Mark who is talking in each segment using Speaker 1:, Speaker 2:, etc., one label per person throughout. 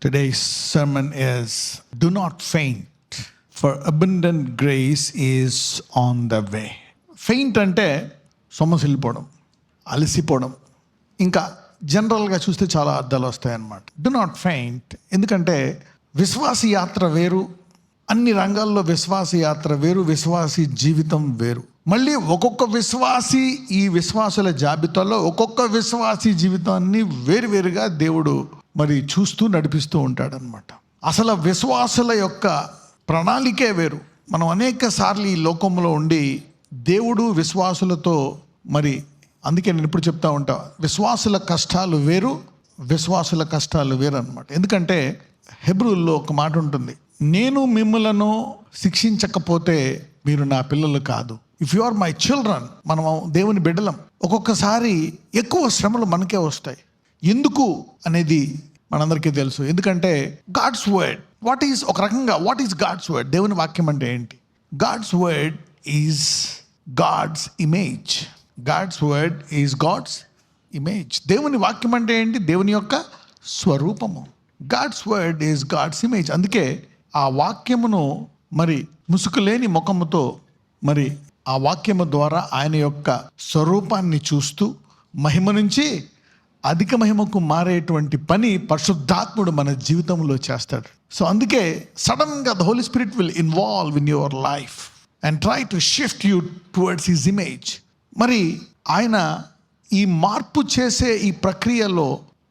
Speaker 1: Today's sermon is Do Not Faint, for abundant grace is on the way. Faint అంటే సొమ్మసిల్లిపోవడం, అలసిపోవడం, ఇంకా జనరల్గా చూస్తే చాలా అర్థాలు వస్తాయన్నమాట. డు నాట్ ఫెయింట్ ఎందుకంటే విశ్వాస యాత్ర వేరు, అన్ని రంగాల్లో విశ్వాస యాత్ర వేరు, విశ్వాసీ జీవితం వేరు. మళ్ళీ ఒక్కొక్క విశ్వాసి ఈ విశ్వాసుల జాబితాలో ఒక్కొక్క విశ్వాసీ జీవితాన్ని వేరువేరుగా దేవుడు మరి చూస్తూ నడిపిస్తూ ఉంటాడనమాట. అసలు విశ్వాసుల యొక్క ప్రణాళికే వేరు. మనం అనేక సార్లు ఈ లోకంలో ఉండి దేవుడు విశ్వాసులతో మరి అందుకే నేను ఇప్పుడు చెప్తా ఉంటా, విశ్వాసుల కష్టాలు వేరు, విశ్వాసుల కష్టాలు వేరు అనమాట. ఎందుకంటే హెబ్రూల్లో ఒక మాట ఉంటుంది, నేను మిమ్మలను శిక్షించకపోతే మీరు నా పిల్లలు కాదు. If you are my children, మనం దేవుని బిడ్డలం. ఒక్కొక్కసారి ఎక్కువ శ్రమలు మనకే వస్తాయి. ఎందుకు అనేది మనందరికీ తెలుసు. ఎందుకంటే గాడ్స్ వర్డ్ ఒక రకంగా వాట్ ఈస్ గాడ్స్ వర్డ్? దేవుని వాక్యం అంటే ఏంటి? God's word is God's image. God's word is God's image. దేవుని వాక్యం అంటే ఏంటి? దేవుని యొక్క స్వరూపము. God's word is God's image. అందుకే ఆ వాక్యమును మరి ముసుగులేని ముఖముతో మరి ఆ వాక్యము ద్వారా ఆయన యొక్క స్వరూపాన్ని చూస్తూ మహిమ నుంచి అధిక మహిమకు మారేటువంటి పని పరిశుద్ధాత్ముడు మన జీవితంలో చేస్తాడు. సో అందుకే సడన్గా the holy spirit will involve in your life and try to shift you towards his image. మరి ఆయన ఈ మార్పు చేసే ఈ ప్రక్రియలో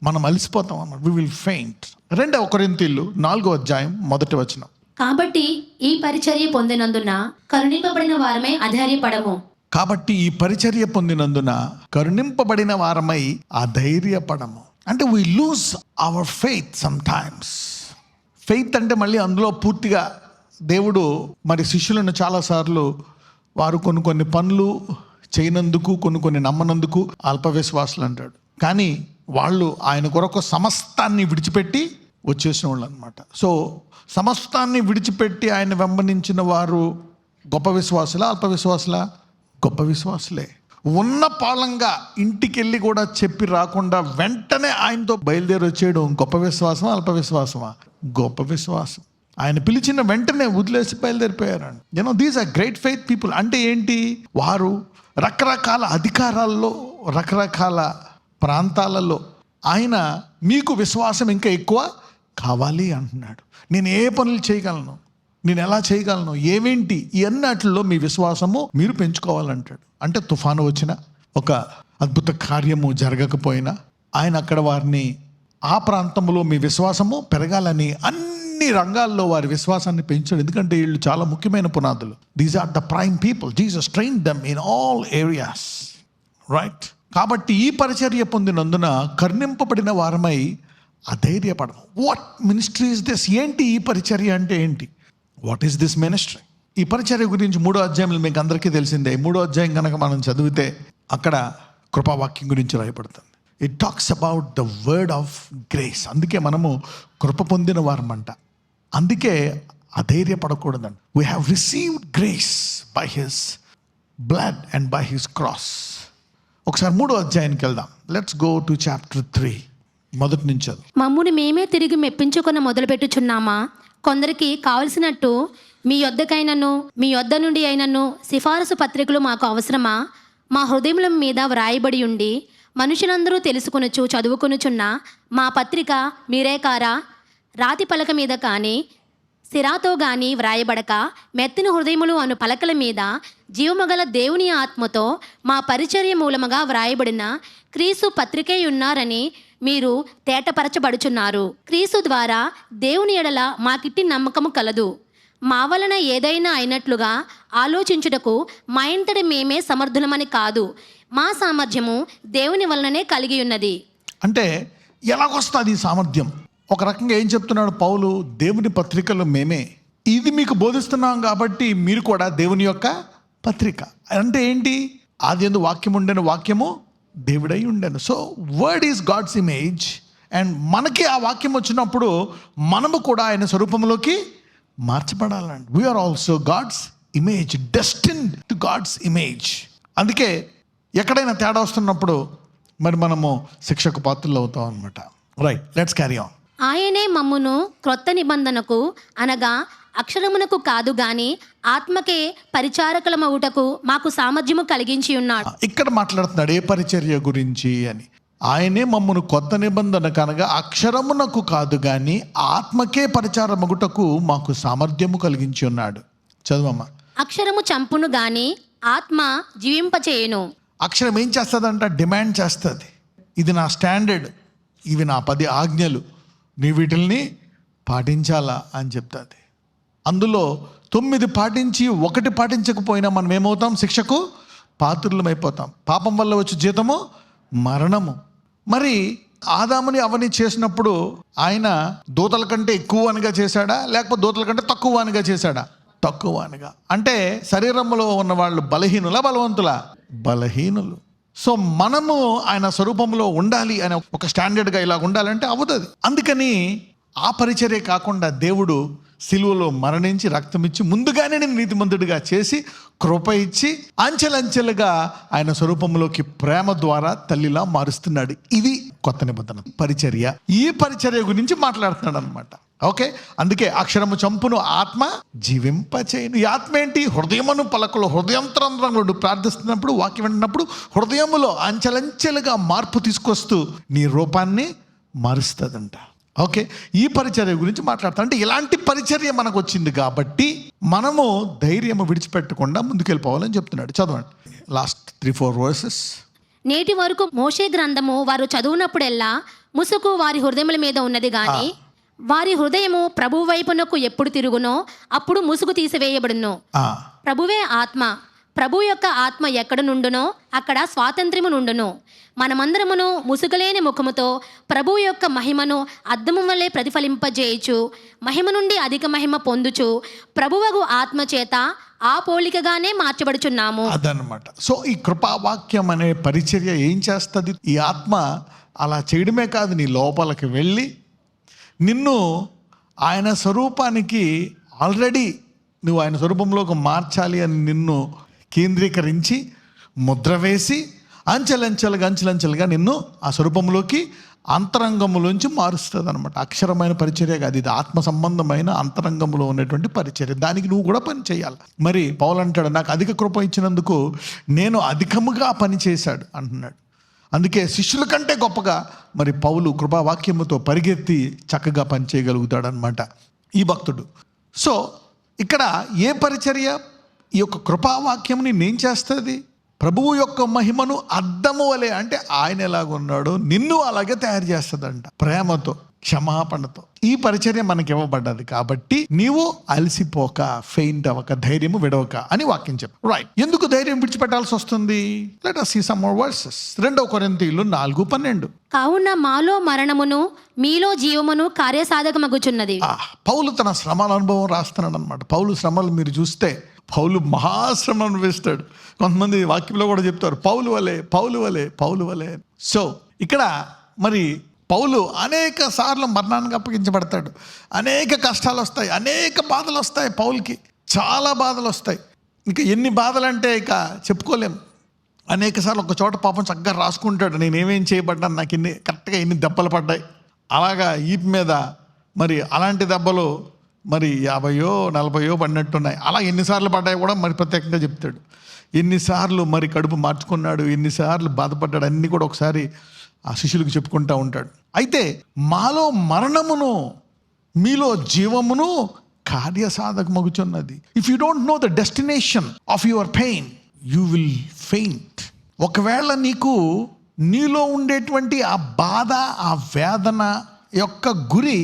Speaker 1: మనం అలసిపోతాం అన్నమాట. We will faint. 2 కొరింథీయులు 4వ అధ్యాయం 1వ వచనం.
Speaker 2: కాబట్టి ఈ పరిచర్య పొందినందున కరుణింపబడిన వారమై అధైర్యపడము.
Speaker 1: కాబట్టి ఈ పరిచర్య పొందినందున కరుణింపబడిన వారమై అధైర్యపడము. అంటే we lose our faith some times. Faith అంటే మళ్ళీ అందులో పూర్తిగా దేవుడు మరి శిష్యులను చాలాసార్లు వారు కొన్ని పనులు చేయనందుకు, కొన్ని నమ్మనందుకు అల్ప విశ్వాసులు అంటాడు. కానీ వాళ్ళు ఆయన కొరకు సమస్తాన్ని విడిచిపెట్టి వచ్చేసిన వాళ్ళు అనమాట. సో సమస్తాన్ని విడిచిపెట్టి ఆయన వెంబడించిన వారు గొప్ప విశ్వాసులా, అల్ప విశ్వాసులా? గొప్ప విశ్వాసులే. ఉన్న పాలంగా ఇంటికి వెళ్ళి కూడా చెప్పి రాకుండా వెంటనే ఆయనతో బయలుదేరి వచ్చేయడం గొప్ప విశ్వాసమా, అల్ప విశ్వాసమా? గొప్ప విశ్వాసం. ఆయన పిలిచిన వెంటనే వదిలేసి బయలుదేరిపోయారండి. You know these are great faith people. అంటే ఏంటి? వారు రకరకాల అధికారాల్లో, రకరకాల ప్రాంతాలలో ఆయన మీకు విశ్వాసం ఇంకా ఎక్కువ కావాలి అంటున్నాడు. నేను ఏ పనులు చేయగలను, నేను ఎలా చేయగలను, ఏమేంటి, ఇవన్నిటిలో మీ విశ్వాసము మీరు పెంచుకోవాలంటాడు. అంటే తుఫాను వచ్చినా, ఒక అద్భుత కార్యము జరగకపోయినా ఆయన అక్కడ వారిని ఆ ప్రాంతంలో మీ విశ్వాసము పెరగాలని అన్ని రంగాల్లో వారి విశ్వాసాన్ని పెంచాడు. ఎందుకంటే వీళ్ళు చాలా ముఖ్యమైన పునాదులు. These are the prime people. Jesus train them in all areas, right? కాబట్టి ఈ పరిచర్య పొందినందున కరుణింపబడిన వారమై అధైర్యపడము. What ministry is this? ఏంటి ఈ పరిచర్య అంటే ఏంటి? What is this ministry? ఈ పరిచర్య గురించి 3వ అధ్యాయంలో మీకు అందరికీ తెలిసిందే. 3వ అధ్యాయం కనుక మనం చదివితే అక్కడ కృపావాక్యం గురించి రాయబడుతుంది. It talks about the word of grace. అందుకే మనము కృప పొందిన వారమంట. అందుకే అధైర్యపడకూడదండి. We have received grace by his blood and by his cross. ఒకసారి 3వ అధ్యాయానికి వెళ్దాం. లెట్స్ గో టు చాప్టర్ 3 మొదటి నుంచి.
Speaker 2: మమ్ముని మేమే తిరిగి మెప్పించుకున్న మొదలుపెట్టుచున్నామా? కొందరికి కావలసినట్టు మీ యొద్దకైనను మీ యొద్ద నుండి అయినను సిఫారసు పత్రికలు మాకు అవసరమా? మా హృదయముల మీద వ్రాయబడి ఉండి మనుషులందరూ తెలుసుకొనుచు చదువుకొనుచున్న మా పత్రిక మీరే కారా? రాతి పలక మీద కానీ సిరాతో గాని వ్రాయబడక మెత్తని హృదయములు అను పలకల మీద జీవమగల దేవుని ఆత్మతో మా పరిచర్య మూలముగా వ్రాయబడిన క్రీస్తు పత్రికే ఉన్నారని మీరు తేటపరచబడుచున్నారు. క్రీస్తు ద్వారా దేవుని ఎడల మాకిట్టి నమ్మకము కలదు. మా వలన ఏదైనా అయినట్లుగా ఆలోచించుటకు మా ఇంతటి మేమే సమర్థులమని కాదు, మా సామర్థ్యము దేవుని వలననే కలిగి ఉన్నది.
Speaker 1: అంటే ఎలాగొస్తుంది ఈ సామర్థ్యం? ఒక రకంగా ఏం చెప్తున్నాడు పౌలు? దేవుని పత్రికలు మేమే, ఇది మీకు బోధిస్తున్నాం కాబట్టి మీరు కూడా దేవుని యొక్క పత్రిక. అంటే ఏంటి? ఆది యందు వాక్యం ఉండెను, వాక్యము దేవుడై ఉండెను. So word is God's image. And మనకి ఆ వాక్యం వచ్చినప్పుడు మనము కూడా ఆయన స్వరూపంలోకి మార్చబడాలండి. We are also God's image, destined to God's image. అందుకే ఎక్కడైనా తేడా వస్తున్నప్పుడు మరి మనము శిక్షకు పాత్రలు అవుతాం అనమాట. Right, let's carry on.
Speaker 2: ఆయనే మమ్మును క్రొత్త నిబంధనకు అనగా అక్షరమునకు కాదు గాని ఆత్మకే పరిచారకులమవుటకు మాకు సామర్థ్యము కలిగించి ఉన్నాడు.
Speaker 1: ఇక్కడ మాట్లాడుతున్నాడు ఏ పరిచర్య గురించి అని. ఆయనే మమ్మను కొత్త నిబంధన కనగా అక్షరమునకు కాదు గాని ఆత్మకే పరిచారమగుటకు మాకు సామర్థ్యము కలిగించి ఉన్నాడు. చదువమ్మా.
Speaker 2: అక్షరము చంపును గాని ఆత్మ జీవింపచేయును.
Speaker 1: అక్షరం ఏం చేస్తుందంట? డిమాండ్ చేస్తుంది. ఇది నా స్టాండర్డ్, ఇవి నా 10 ఆజ్ఞలు, నీ వీటిల్ని పాటించాలా అని చెప్తుంది. అందులో 9 పాటించి 1 పాటించకపోయినా మనం ఏమవుతాం? శిక్షకు పాత్రులమైపోతాం. పాపం వల్ల వచ్చే జీతము మరణము. మరి ఆదాముని అవని చేసినప్పుడు ఆయన దూతల కంటే ఎక్కువ అనిగా చేశాడా, లేకపోతే దూతల కంటే తక్కువ అనిగా చేశాడా? తక్కువ అనిగా. అంటే శరీరంలో ఉన్న వాళ్ళు బలహీనులా బలవంతులా? బలహీనులు. సో మనము ఆయన స్వరూపంలో ఉండాలి అనే ఒక స్టాండర్డ్గా ఇలా ఉండాలంటే అవుతుంది. అందుకని ఆ పరిచర్య కాకుండా దేవుడు సిలువలో మరణించి రక్తమిచ్చి ముందుగానే నేను నీతిమంతుడిగా చేసి కృప ఇచ్చి అంచెలంచెలుగా ఆయన స్వరూపంలోకి ప్రేమ ద్వారా తల్లిలా మారుస్తున్నాడు. ఇది కొత్త నిబంధన పరిచర్య. ఈ పరిచర్య గురించి మాట్లాడుతున్నాడు అనమాట. ఓకే, అందుకే అక్షరము చంపును ఆత్మ జీవింపచేయును. ఈ ఆత్మ ఏంటి? హృదయమును పలకలు హృదయంతరంలో ప్రార్థిస్తున్నప్పుడు వాక్యం వింటున్నప్పుడు హృదయములో అంచెలంచెలుగా మార్పు తీసుకొస్తూ నీ రూపాన్ని మారుస్తుందంట. ఓకే, ఈ పరిచర్య గురించి మాట్లాడతాం. అంటే ఇలాంటి పరిచర్య మనకు వచ్చింది కాబట్టి మనము ధైర్యము విడిచిపెట్టకుండా ముందుకెళ్ళిపోవాలని చెప్తున్నాడు. చదవండి లాస్ట్ 3-4 వర్సెస్.
Speaker 2: నేటి వరకు మోషే గ్రంథము వారు చదువునప్పుడెల్లా ముసుగు వారి హృదయముల మీద ఉన్నది గాని వారి హృదయము ప్రభు వైపునకు ఎప్పుడు తిరుగునో అప్పుడు ముసుగు తీసివేయబడును. ప్రభువే ఆత్మ. ప్రభు యొక్క ఆత్మ ఎక్కడ నుండునో అక్కడ స్వాతంత్ర్యము నుండును. మనమందరమును ముసుగులేని ముఖముతో ప్రభు యొక్క మహిమను అద్దము వల్లే ప్రతిఫలింపజేయచ్చు మహిమ నుండి అధిక మహిమ పొందుచు ప్రభువగు ఆత్మ చేత ఆ పోలికగానే మార్చబడుచున్నాము.
Speaker 1: అదనమాట. సో ఈ కృపావాక్యం అనే పరిచర్య ఏం చేస్తుంది? ఈ ఆత్మ అలా చేయడమే కాదు, నీ లోపలికి వెళ్ళి నిన్ను ఆయన స్వరూపానికి ఆల్రెడీ నువ్వు ఆయన స్వరూపంలోకి మార్చాలి అని నిన్ను కేంద్రీకరించి ముద్ర వేసి అంచెలంచెలుగా నిన్ను ఆ స్వరూపంలోకి అంతరంగంలోంచి మారుస్తుంది అనమాట. అక్షరమైన పరిచర్య కాదు, ఇది ఆత్మ సంబంధమైన అంతరంగంలో ఉన్నటువంటి పరిచర్య. దానికి నువ్వు కూడా పని చేయాలి. మరి పౌలు అంటాడు, నాకు అధిక కృప ఇచ్చినందుకు నేను అధికముగా పని చేశాడు అంటున్నాడు. అందుకే శిష్యుల కంటే గొప్పగా మరి పౌలు కృపావాక్యముతో పరిగెత్తి చక్కగా పని చేయగలుగుతాడు అనమాట ఈ భక్తుడు. సో ఇక్కడ ఏ పరిచర్య? ఈ యొక్క కృపావాక్యం నిన్నేం చేస్తుంది? ప్రభువు యొక్క మహిమను అద్దము వలె, అంటే ఆయన ఎలాగున్నాడో నిన్ను అలాగే తయారు చేస్తుందంట. ప్రేమతో, క్షమాపణతో. ఈ పరిచర్య మనకి ఇవ్వబడ్డది కాబట్టి నీవు అలసిపోక, ఫెయింట్ అవ్వక, ధైర్యము విడవక అని వాక్యం చెప్పు. రైట్, ఎందుకు ధైర్యం విడిచిపెట్టాల్సి వస్తుంది? Let us see some more verses. 2 కొరింథీయులు 4:12.
Speaker 2: కావున మాలో మరణమును మీలో జీవమును కార్యసాధకమగుచున్నది.
Speaker 1: పౌలు తన శ్రమల అనుభవం రాస్తున్నాడు అనమాట. పౌలు శ్రమలు మీరు చూస్తే పౌలు మహాశ్రమ అనుభవిస్తాడు. కొంతమంది వాక్యంలో కూడా చెప్తారు పౌలు వలే. సో ఇక్కడ మరి పౌలు అనేక సార్లు మరణానికి అప్పగించబడతాడు. అనేక కష్టాలు వస్తాయి, అనేక బాధలు వస్తాయి. పౌలుకి చాలా బాధలు వస్తాయి. ఇంకా ఎన్ని బాధలు అంటే ఇక చెప్పుకోలేం. అనేక సార్లు ఒక చోట పాపం చక్కగా రాసుకుంటాడు, నేనేమేం చేయబడ్డాను, నాకు కరెక్ట్గా ఎన్ని దెబ్బలు పడ్డాయి. అలాగా ఈపు మీద మరి అలాంటి దెబ్బలు మరి 50-40 పడినట్టున్నాయి. అలా ఎన్నిసార్లు పడ్డాయి కూడా మరి ప్రత్యేకంగా చెప్తాడు. ఎన్నిసార్లు మరి కడుపు మార్చుకున్నాడు, ఎన్నిసార్లు బాధపడ్డాడు, అన్నీ కూడా ఒకసారి ఆ శిష్యులకు చెప్పుకుంటూ ఉంటాడు. అయితే మాలో మరణమును మీలో జీవమును కార్యసాధకమగుచున్నది. If you don't know the destination of your pain you will faint. ఒకవేళ నీలో ఉండేటువంటి ఆ బాధ, ఆ వేదన యొక్క గురి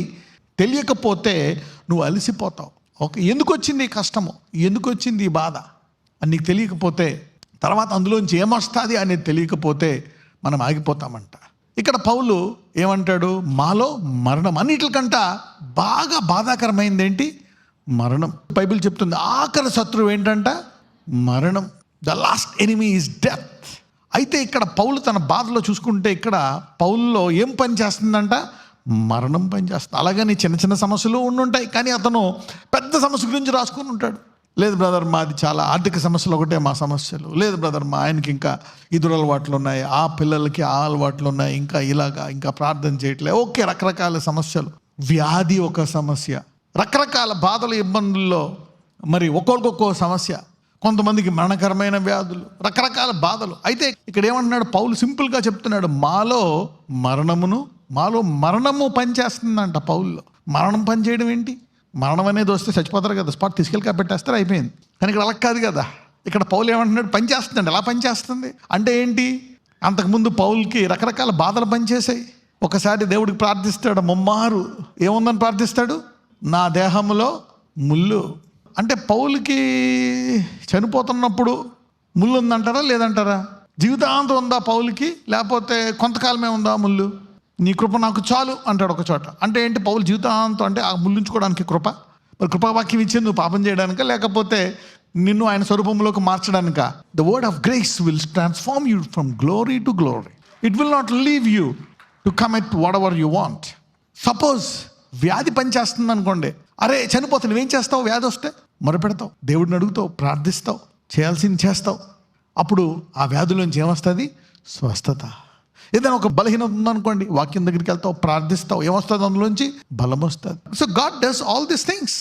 Speaker 1: తెలియకపోతే నువ్వు అలసిపోతావు. ఓకే, ఎందుకు వచ్చింది ఈ కష్టము, ఎందుకు వచ్చింది ఈ బాధ అని నీకు తెలియకపోతే, తర్వాత అందులోంచి ఏమొస్తుంది అనేది తెలియకపోతే మనం ఆగిపోతామంట. ఇక్కడ పౌలు ఏమంటాడు? మాలో మరణం. అన్నిటికంట బాగా బాధాకరమైంది ఏంటి? మరణం. బైబిల్ చెప్తుంది ఆఖరి శత్రువు ఏంటంట? మరణం. The last enemy is death. అయితే ఇక్కడ పౌలు తన బాధలో చూసుకుంటే ఇక్కడ పౌల్లో ఏం పని చేస్తుందంట? మరణం పని చేస్తుంది. అలాగని చిన్న చిన్న సమస్యలు ఉండుంటాయి, కానీ అతను పెద్ద సమస్య గురించి రాసుకుని ఉంటాడు. లేదు బ్రదర్, మాది చాలా ఆర్థిక సమస్యలు ఒకటే మా సమస్యలు. లేదు బ్రదర్, మా ఆయనకి ఇంకా ఈ దురలవాట్లు ఉన్నాయి, ఆ పిల్లలకి ఆ అలవాట్లు ఉన్నాయి, ఇంకా ఇలాగా ఇంకా ప్రార్థన చేయట్లే. ఓకే, రకరకాల సమస్యలు. వ్యాధి ఒక సమస్య, రకరకాల బాధలు ఇబ్బందుల్లో మరి ఒక్కొక్క సమస్య, కొంతమందికి మరణకరమైన వ్యాధులు, రకరకాల బాధలు. అయితే ఇక్కడ ఏమంటున్నాడు పౌలు? సింపుల్గా చెప్తున్నాడు, మాలో మరణము పనిచేస్తుందంట. పౌల్లో మరణం పని చేయడం ఏంటి? మరణం అనేది వస్తే చచ్చిపోతారు కదా, స్పాట్ తీసుకెళ్ళి పెట్టేస్తారు, అయిపోయింది. కానీ ఇక్కడ అలా కాదు కదా. ఇక్కడ పౌలు ఏమంటున్నాడు? పనిచేస్తుందండి. ఎలా పనిచేస్తుంది అంటే ఏంటి? అంతకుముందు పౌల్కి రకరకాల బాధలు పనిచేసాయి. ఒకసారి దేవుడికి ప్రార్థిస్తాడు, ముమ్మారు ఏముందని ప్రార్థిస్తాడు? నా దేహంలో ముళ్ళు. అంటే పౌలుకి చనిపోతున్నప్పుడు ముళ్ళు ఉందంటారా లేదంటారా? జీవితాంతం ఉందా పౌలుకి, లేకపోతే కొంతకాలమే ఉందా ముళ్ళు? నీ కృప నాకు చాలు అంటాడు ఒక చోట. అంటే ఏంటి? పౌలు జీవితాంతం అంటే ఆ ముళ్ళుంచుకోవడానికి కృప, మరి కృపావాక్యం ఇచ్చింది నువ్వు పాపం చేయడానిక, లేకపోతే నిన్ను ఆయన స్వరూపంలోకి మార్చడానిక? The word of grace will transform you from glory to glory. It will not leave you to come at whatever you want. Suppose వ్యాధి పనిచేస్తుంది అనుకోండి, అరే చనిపోతావు, నువ్వేం చేస్తావు? వ్యాధి వస్తే మొరపెడతావు, దేవుడిని అడుగుతావు, ప్రార్థిస్తావు, చేయాల్సింది చేస్తావు. అప్పుడు ఆ వ్యాధిలోంచి ఏమొస్తుంది? స్వస్థత. ఏదైనా ఒక బలహీనత ఉందనుకోండి, వాక్యం దగ్గరికి వెళ్తావు, ప్రార్థిస్తావు, ఏమొస్తుంది? అందులోంచి బలం వస్తుంది. So God does all these things.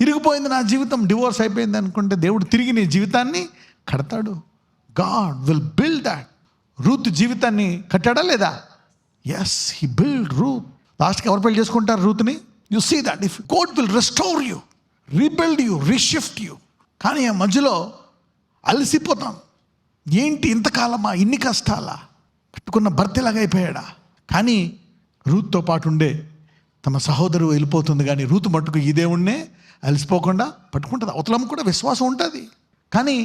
Speaker 1: ఇరిగిపోయింది నా జీవితం, డివోర్స్ అయిపోయింది అనుకుంటే దేవుడు తిరిగి నీ జీవితాన్ని కడతాడు. God will build that. Ruth జీవితాన్ని కట్టాడా లేదా? Yes, he build Ruth. లాస్ట్కి ఎవరు పెళ్లి చేసుకుంటారు రూత్ని? You see that if God will restore you, rebuild you, reshift you. కానీ ఆ మధ్యలో అలసిపోతాం. ఏంటి ఇంతకాలమా, ఇన్ని కష్టాలా, కట్టుకున్న భర్త ఇలాగ అయిపోయాడా? కానీ రూత్తో పాటు ఉండే తమ సహోదరు వెళ్ళిపోతుంది, కానీ రూతు మట్టుకు ఈ దేవుణ్ణే అలసిపోకుండా పట్టుకుంటుంది. అవతలం కూడా విశ్వాసం ఉంటుంది. కానీ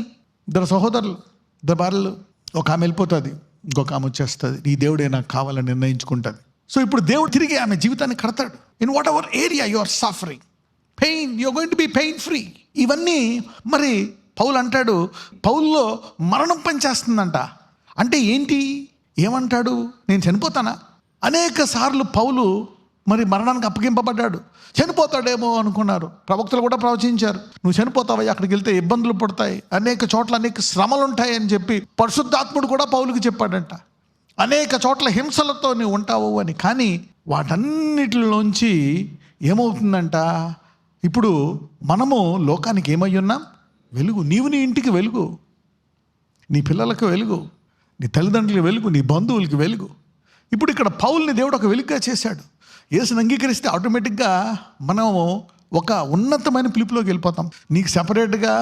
Speaker 1: ఇద్దరు సహోదరులు, ఇద్దరు భార్యలు, ఒక ఆమె వెళ్ళిపోతుంది, ఇంకొక ఆమె వచ్చేస్తుంది. ఈ దేవుడే నాకు కావాలని నిర్ణయించుకుంటుంది. సో ఇప్పుడు దేవుడు తిరిగి ఆమె జీవితాన్ని కడతాడు. In whatever area you are suffering pain, you are going to be pain free. ఇవన్నీ మరి పౌలు అంటాడు, పౌల్లో మరణం పనిచేస్తుందంట. అంటే ఏంటి? ఏమంటాడు? నేను చనిపోతానా? అనేక సార్లు పౌలు మరి మరణానికి అప్పగింపబడ్డాడు. చనిపోతాడేమో అనుకున్నారు. ప్రవక్తలు కూడా ప్రవచించారు, నువ్వు చనిపోతావయ్యా, అక్కడికి వెళ్తే ఇబ్బందులు పడతాయి, అనేక చోట్ల అనేక శ్రమలు ఉంటాయి అని చెప్పి పరిశుద్ధాత్ముడు కూడా పౌలుకి చెప్పాడంట. అనేక చోట్ల హింసలతో నువ్వు ఉంటావు అని. కానీ వాటన్నిటిలోంచి ఏమవుతుందంట? ఇప్పుడు మనము లోకానికి ఏమై ఉన్నాం? వెలుగు. నీవు నీ ఇంటికి వెలుగు, నీ పిల్లలకు వెలుగు, నీ తల్లిదండ్రులకు వెలుగు, నీ బంధువులకి వెలుగు. ఇప్పుడు ఇక్కడ పౌల్ని దేవుడు ఒక వెలుగుగా చేశాడు. యేసుని అంగీకరిస్తే ఆటోమేటిక్గా మనం ఒక ఉన్నతమైన పిలుపులోకి వెళ్ళిపోతాం. నీకు సెపరేట్గా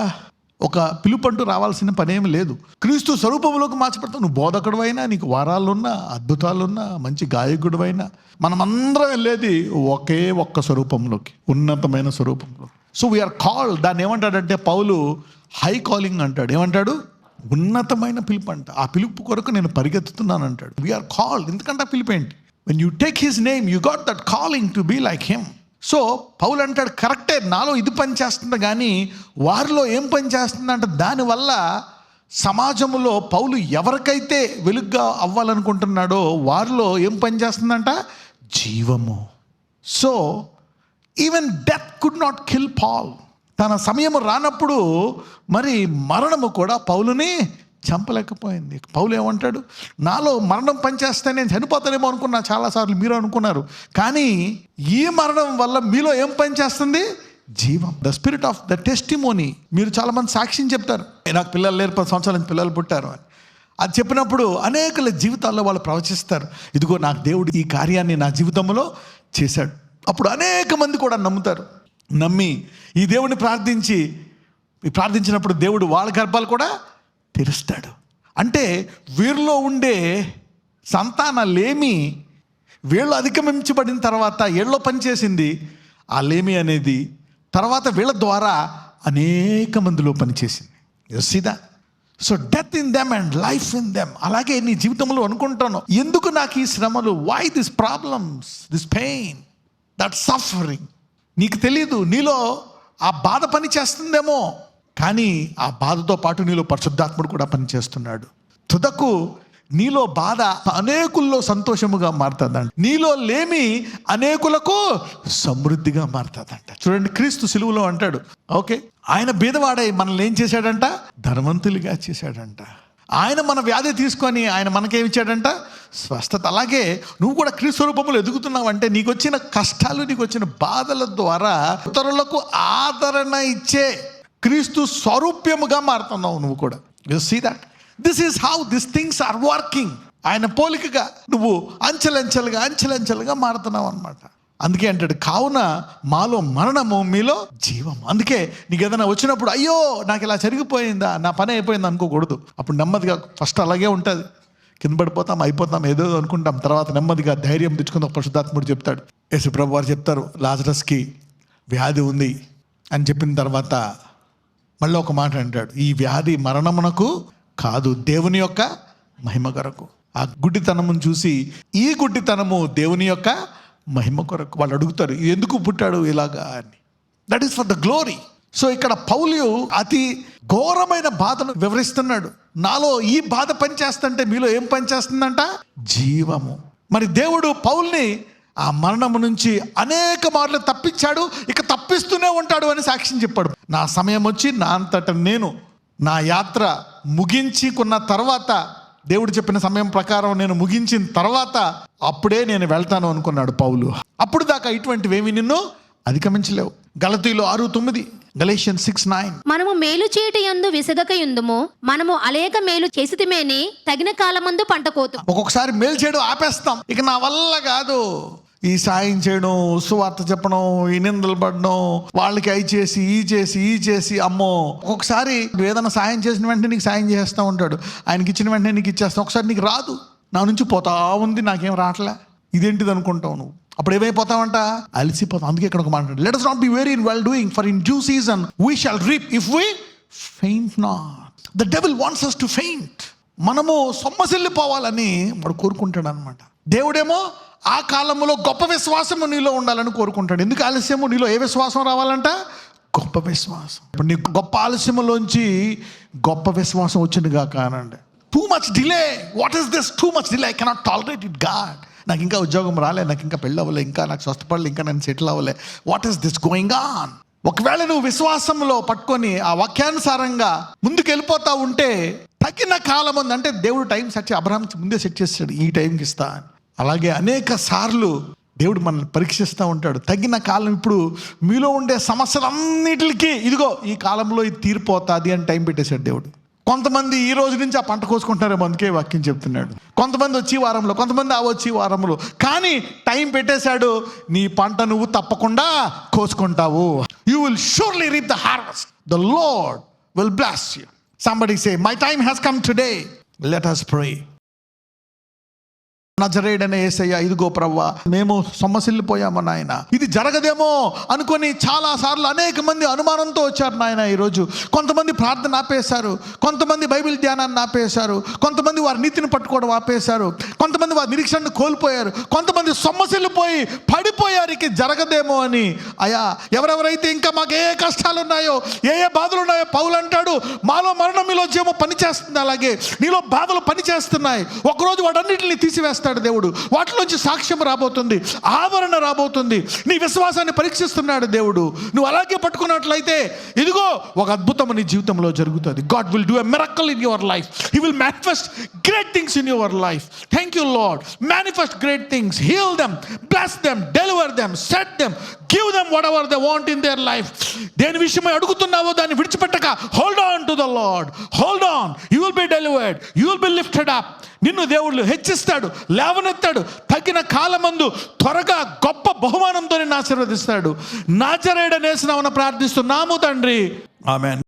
Speaker 1: ఒక పిలుపు అంటూ రావాల్సిన పనేమి లేదు. క్రీస్తు స్వరూపంలోకి మార్చబడతావు. నువ్వు బోధకుడు అయినా, నీకు వారాలున్నా, అద్భుతాలున్నా, మంచి గాయకుడు అయినా, మనమందరం వెళ్ళేది ఒకే ఒక్క స్వరూపంలోకి, ఉన్నతమైన స్వరూపంలో. So we are called. దాన్ని ఏమంటాడంటే పౌలు హై కాలింగ్ అంటాడు. ఏమంటాడు? ఉన్నతమైన పిలుపు అంట. ఆ పిలుపు కొరకు నేను పరిగెత్తుతున్నాను అంటాడు. We are called. ఎందుకంటే ఆ పిలుపు ఏంటి? When you take his name you got that calling to be like him. So పౌలు అంటాడు, కరెక్టే, నాలో ఇది పని చేస్తుంది, కానీ వారిలో ఏం పని చేస్తుందంటే దానివల్ల సమాజంలో పౌలు ఎవరికైతే వెలుగ్గా అవ్వాలనుకుంటున్నాడో వారిలో ఏం పని చేస్తుందంట? జీవము. So even death could not kill Paul. తన సమయం రానప్పుడు మరి మరణము కూడా పౌలుని చంపలేకపోయింది. పౌలు ఏమంటాడు? నాలో మరణం పనిచేస్తే నేను చనిపోతానేమో అనుకున్నా చాలాసార్లు, మీరు అనుకున్నారు. కానీ ఈ మరణం వల్ల మీలో ఏం పనిచేస్తుంది? జీవం. The spirit of the testimony. మీరు చాలామంది సాక్ష్యం చెప్తారు, నాకు పిల్లలు లేరు, 10 సంవత్సరాల నుంచి పిల్లలు పుట్టారు అని. అది చెప్పినప్పుడు అనేకల జీవితాల్లో వాళ్ళు ప్రవచిస్తారు, ఇదిగో నాకు దేవుడు ఈ కార్యాన్ని నా జీవితంలో చేశాడు. అప్పుడు అనేక మంది కూడా నమ్ముతారు. నమ్మి ఈ దేవుడిని ప్రార్థించినప్పుడు దేవుడు వాళ్ళ గర్భాలు కూడా తెరుస్తాడు. అంటే వీరిలో ఉండే సంతాన లేమి వీళ్ళు అధిగమించబడిన తర్వాత ఏళ్ళలో పనిచేసింది ఆ లేమి అనేది, తర్వాత వీళ్ళ ద్వారా అనేక మందిలో పనిచేసింది. You see that? So death in them and life in them. అలాగే నీ జీవితంలో అనుకుంటాను, ఎందుకు నాకు ఈ శ్రమలు? Why this problems, this pain, that suffering? నీకు తెలీదు. నీలో ఆ బాధ పని చేస్తుందేమో, కానీ ఆ బాధతో పాటు నీలో పరిశుద్ధాత్ముడు కూడా పనిచేస్తున్నాడు. తుదకు నీలో బాధ అనేకుల్లో సంతోషముగా మారుతుందంట. నీలో లేమి అనేకులకు సమృద్ధిగా మారుతుందంట. చూడండి, క్రీస్తు సిలువలో అంటాడు, ఓకే, ఆయన బీదవాడై మనల్ని ఏం చేశాడంట? ధనవంతులుగా చేశాడంట. ఆయన మన వ్యాధి తీసుకొని ఆయన మనకేమిచ్చాడంట? స్వస్థత. అలాగే నువ్వు కూడా క్రీస్తు రూపంలో ఎదుగుతున్నావు అంటే నీకు వచ్చిన కష్టాలు, నీకు వచ్చిన బాధల ద్వారా ఇతరులకు ఆదరణ ఇచ్చే క్రీస్తు స్వరూప్యముగా మారుతున్నావు నువ్వు కూడా. You see that this is how this things are working. ఆయన పోలికగా నువ్వు అంచెలంచెలుగా మారుతున్నావు అనమాట. అందుకే అంటాడు, కావున మాలో మరణము, మీలో జీవము. అందుకే నీకు ఏదైనా వచ్చినప్పుడు అయ్యో నాకు ఇలా జరిగిపోయిందా, నా పని అయిపోయింది అనుకోకూడదు. అప్పుడు నెమ్మదిగా ఫస్ట్ అలాగే ఉంటుంది, కింద పడిపోతాం, అయిపోతాం, ఏదో అనుకుంటాం. తర్వాత నెమ్మదిగా ధైర్యం తెచ్చుకుందాం. పరిశుద్ధాత్ముడు చెప్తాడు, యేసు ప్రభు వారు చెప్తారు, లాజరస్కి వ్యాధి ఉంది అని చెప్పిన తర్వాత మళ్ళీ ఒక మాట అంటాడు, ఈ వ్యాధి మరణమునకు కాదు, దేవుని యొక్క మహిమ కొరకు. ఆ గుడ్డితనమును చూసి ఈ గుడ్డితనము దేవుని యొక్క మహిమ కొరకు. వాళ్ళు అడుగుతారు, ఎందుకు పుట్టాడు ఇలాగా అని. That is for the glory. So ఇక్కడ పౌలు అతి ఘోరమైన బాధను వివరిస్తున్నాడు. నాలో ఈ బాధ పనిచేస్తుంటే మీలో ఏం పనిచేస్తుందంట? జీవము. మరి దేవుడు పౌల్ని ఆ మరణము నుంచి అనేక మార్లు తప్పించాడు, ఇక తప్పిస్తూనే ఉంటాడు అని సాక్ష్యం చెప్పాడు. నా సమయం వచ్చి నా అంతట నేను నా యాత్ర ముగించుకున్న తర్వాత, దేవుడు చెప్పిన సమయం ప్రకారం నేను ముగించిన తర్వాత అప్పుడే నేను వెళ్తాను అనుకున్నాడు పౌలు. అప్పుడు దాకా ఇటువంటివేమి నిన్ను అధిగమించలేవు. గలతీయులు 6:9, గలేషియన్స్ 6:9.
Speaker 2: మనము మేలు చేయటి యందు విసగక యుందుము, మనము అనేక మేలు చేసితిమేని తగిన కాలమందు పంట కోతు.
Speaker 1: ఒక్కొక్కసారి మేలు చేయడం ఆపేస్తాం, ఇక నా వల్ల కాదు ఈ సాయం చేయడం, సువార్త చెప్పడం, ఈ నిందలు పడడం, వాళ్ళకి అయి చేసి ఈ చేసి అమ్మో. ఒక్కొక్కసారి నువ్వు ఏదైనా సాయం చేసిన వెంటనే నీకు సాయం చేస్తూ ఉంటాడు, ఆయనకి ఇచ్చిన వెంటనే నీకు ఇచ్చేస్తావు. ఒకసారి నీకు రాదు, నా నుంచి పోతా ఉంది, నాకేం రావట్లే, ఇదేంటిది అనుకుంటావు నువ్వు. అప్పుడు ఏమైపోతావంట? అలసిపోతాం. అందుకే ఇక్కడ ఒక మాట, let us not be weary in well doing, for in due season we shall reap if we faint not. The devil wants us to faint. మనము సొమ్మసిల్లిపోవాలని వాడు కోరుకుంటాడు అనమాట. దేవుడేమో ఆ కాలంలో గొప్ప విశ్వాసము నీలో ఉండాలని కోరుకుంటాడు. ఎందుకు ఆలస్యము? నీలో ఏ విశ్వాసం రావాలంట? గొప్ప విశ్వాసం. ఇప్పుడు నీ గొప్ప ఆలస్యములోంచి గొప్ప విశ్వాసం వచ్చిందిగా కానండి. Too much delay, what is this too much delay? I cannot tolerate it God. నాకు ఇంకా ఉద్యోగం రాలే, నాకు ఇంకా పెళ్ళి అవ్వలే, ఇంకా నాకు స్వస్థపడలే, ఇంకా నేను సెటిల్ అవ్వలే, what is this going on? ఒకవేళ నువ్వు విశ్వాసంలో పట్టుకొని ఆ వాక్యానుసారంగా ముందుకు వెళ్ళిపోతా ఉంటే తగిన కాలం ఉంది. అంటే దేవుడు టైం సెట్ అబ్రహాంకి ముందే సెట్ చేస్తాడు, ఈ టైంకి ఇస్తా అని. అలాగే అనేక సార్లు దేవుడు మనల్ని పరీక్షిస్తూ ఉంటాడు. తగిన కాలం, ఇప్పుడు మీలో ఉండే సమస్యలన్నిటికీ ఇదిగో ఈ కాలంలో ఇది తీరిపోతుంది అని టైం పెట్టేశాడు దేవుడు. కొంతమంది ఈ రోజు నుంచి ఆ పంట కోసుకుంటారేమో, అందుకే వాక్యం చెప్తున్నాడు. కొంతమంది వచ్చి వారంలో, కొంతమంది ఆ వచ్చి వారంలో, కానీ టైం పెట్టేశాడు. నీ పంట నువ్వు తప్పకుండా కోసుకుంటావు. You will surely reap the harvest. The lord will bless you. Somebody say, my time has come today. Let us pray. నజరేయుడైన యేసయ్య, ఇదిగో ప్రవ్వా, మేము సొమ్మసిల్లిపోయాము నాయన, ఇది జరగదేమో అనుకొని చాలా సార్లు అనేక మంది అనుమానంతో వచ్చారు నాయన. ఈరోజు కొంతమంది ప్రార్థన ఆపేశారు, కొంతమంది బైబిల్ ధ్యానాన్ని ఆపేశారు, కొంతమంది వారి నీతిని పట్టుకోవడం ఆపేశారు, కొంతమంది వారి నిరీక్షణను కోల్పోయారు, కొంతమంది సొమ్మసిల్లిపోయి పడిపోయారు ఇక జరగదేమో అని. అయ్యా, ఎవరెవరైతే ఇంకా మాకు ఏ కష్టాలు ఉన్నాయో, ఏ బాధలు ఉన్నాయో, పౌలు అంటాడు, మాలో మరణం మీలో జీవము పనిచేస్తుంది, అలాగే నీలో బాధలు పనిచేస్తున్నాయి. ఒకరోజు వాటన్నిటిని తీసివేస్తాడు దేవుడు. వాటిలోంచి సాక్ష్యం రాబోతుంది, ఆవరణ రాబోతుంది. నీ విశ్వాసాన్ని పరీక్షిస్తున్నాడు దేవుడు. నువ్వు అలాగే పట్టుకున్నట్లయితే ఇదిగో ఒక అద్భుతం నీ జీవితంలో జరుగుతుంది. God will do a miracle in your life. He will manifest great things in your life. Thank you Lord. Manifest great things. Heal them, bless them, deliver them, set them, give them whatever they want in their life. దేని విషయమై అడుగుతున్నావో దాన్ని విడిచిపెట్టక hold on to the Lord. Hold on. You will be delivered. You will be lifted up. నిన్ను దేవుడు హెచ్చిస్తాడు, లేవనెత్తాడు. తగిన కాలమందు త్వరగా గొప్ప బహుమానంతో నిన్ను ఆశీర్వదిస్తాడు. నజరేయుడైన యేసు నామమున ప్రార్థిస్తున్నాము తండ్రి, ఆమేన్.